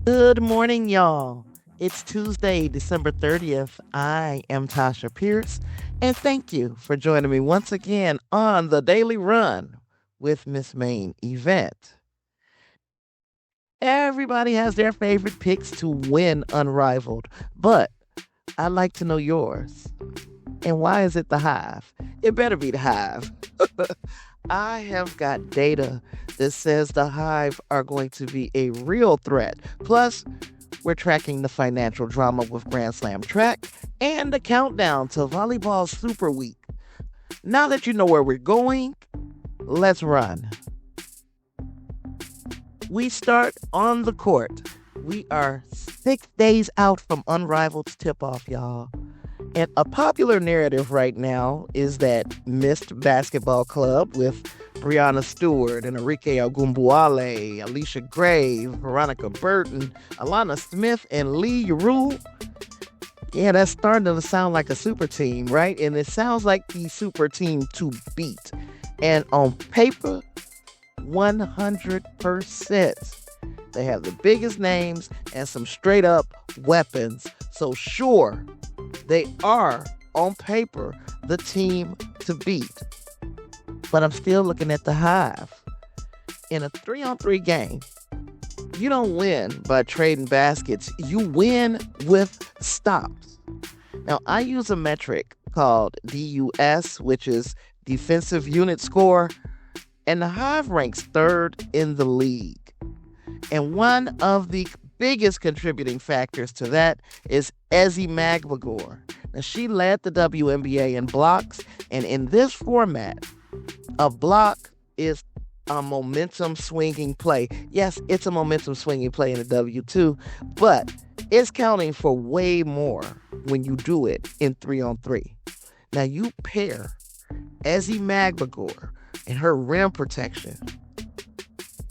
Good morning, y'all. It's Tuesday, December 30th. I am Tasha Pierce, and thank you for joining me once again on the Daily Run with Miss Main Event. Everybody has their favorite picks to win Unrivaled, but I'd like to know yours. And why is it the Hive? It better be the Hive. I have got data that says the Hive are going to be a real threat. Plus, we're tracking the financial drama with Grand Slam track and the countdown to Volleyball Super Week. Now that you know where we're going, let's run. We start on the court. We are 6 days out from Unrivaled's tip-off, y'all. And a popular narrative right now is that Missed Basketball Club with Brianna Stewart and Enrique Ogumbuale, Alicia Gray, Veronica Burton, Alana Smith, and Lee Yuru. Yeah, that's starting to sound like a super team, right? And it sounds like the super team to beat. And on paper, 100%. They have the biggest names and some straight up weapons. So sure, they are, on paper, the team to beat. But I'm still looking at the Hive. In a 3-on-3 game, you don't win by trading baskets. You win with stops. Now, I use a metric called DUS, which is Defensive Unit Score, and the Hive ranks third in the league. And one of the biggest contributing factors to that is Ezi Magbegor. Now, she led the WNBA in blocks, and in this format, a block is a momentum swinging play. Yes, it's a momentum swinging play in the W2, but it's counting for way more when you do it in 3-on-3. Now, you pair Ezi Magbegor and her rim protection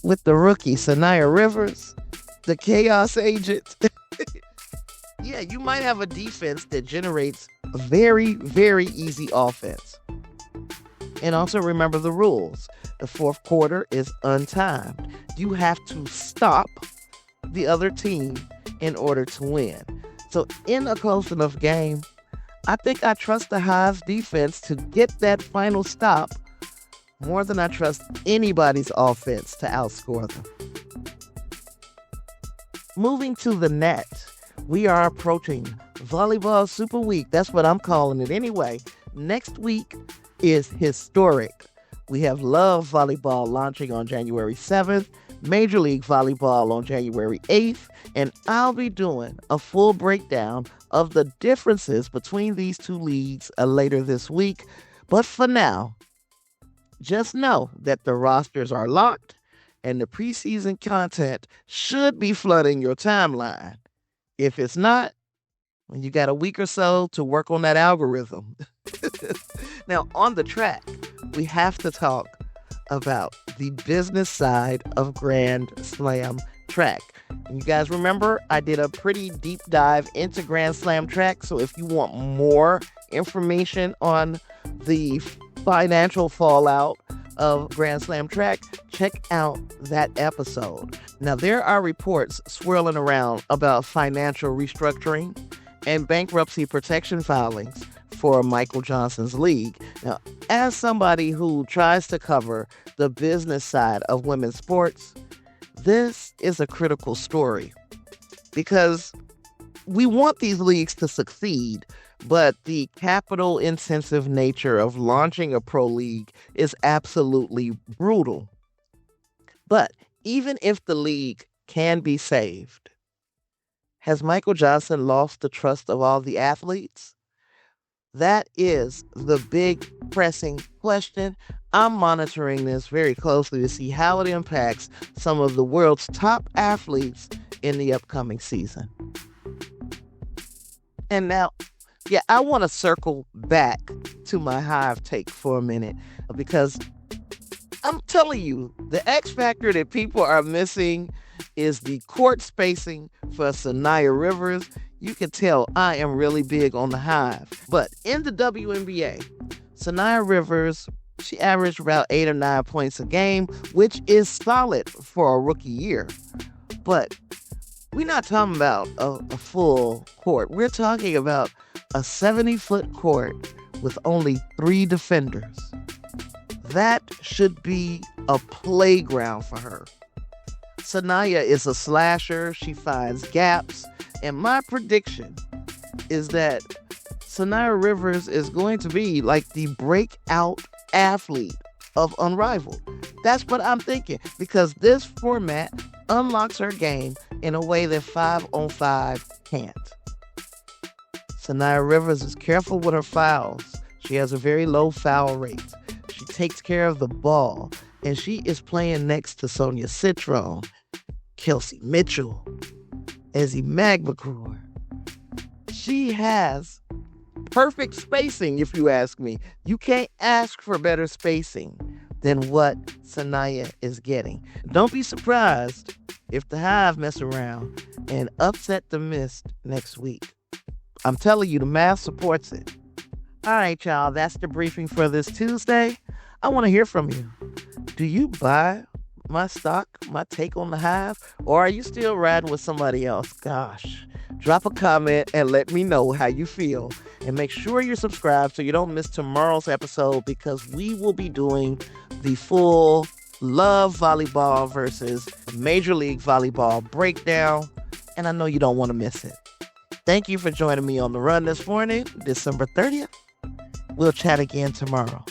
with the rookie Saniya Rivers, the chaos agent. Yeah, you might have a defense that generates a very, very easy offense. And also remember the rules. The fourth quarter is untimed. You have to stop the other team in order to win. So in a close enough game, I think I trust the Hive's defense to get that final stop more than I trust anybody's offense to outscore them. Moving to the net, we are approaching Volleyball Super Week. That's what I'm calling it anyway. Next week is historic. We have Love Volleyball launching on January 7th, Major League Volleyball on January 8th, and I'll be doing a full breakdown of the differences between these two leagues later this week. But for now, just know that the rosters are locked and the preseason content should be flooding your timeline. If it's not, you got a week or so to work on that algorithm. Now, on the track, we have to talk about the business side of Grand Slam track. And you guys remember, I did a pretty deep dive into Grand Slam track. So if you want more information on the financial fallout of Grand Slam track, check out that episode. Now, there are reports swirling around about financial restructuring and bankruptcy protection filings for Michael Johnson's league. Now, as somebody who tries to cover the business side of women's sports, this is a critical story because we want these leagues to succeed, but the capital intensive nature of launching a pro league is absolutely brutal. But even if the league can be saved, has Michael Johnson lost the trust of all the athletes? That is the big pressing question. I'm monitoring this very closely to see how it impacts some of the world's top athletes in the upcoming season. And now, I want to circle back to my Hive take for a minute because I'm telling you, the X factor that people are missing is the court spacing for Saniya Rivers. You can tell I am really big on the Hive. But in the WNBA, Saniya Rivers, she averaged about 8 or 9 points a game, which is solid for a rookie year. But We're not talking about a full court. We're talking about a 70-foot court with only 3 defenders. That should be a playground for her. Saniya is a slasher. She finds gaps. And my prediction is that Saniya Rivers is going to be like the breakout athlete of Unrivaled. That's what I'm thinking, because this format unlocks her game in a way that 5-on-5 can't. Saniya Rivers is careful with her fouls. She has a very low foul rate. She takes care of the ball, and she is playing next to Sonia Citron, Kelsey Mitchell, Ezi Magbegor. She has perfect spacing, if you ask me. You can't ask for better spacing than what Saniya is getting. Don't be surprised if the Hive mess around and upset the Mist next week. I'm telling you, the math supports it. All right, y'all, that's the briefing for this Tuesday. I want to hear from you. Do you buy my stock, my take on the Hive, or are you still riding with somebody else? Gosh, drop a comment and let me know how you feel. And make sure you're subscribed so you don't miss tomorrow's episode, because we will be doing the full Love Volleyball versus Major League Volleyball breakdown, and I know you don't want to miss it. Thank you for joining me on the run this morning, December 30th. We'll chat again tomorrow.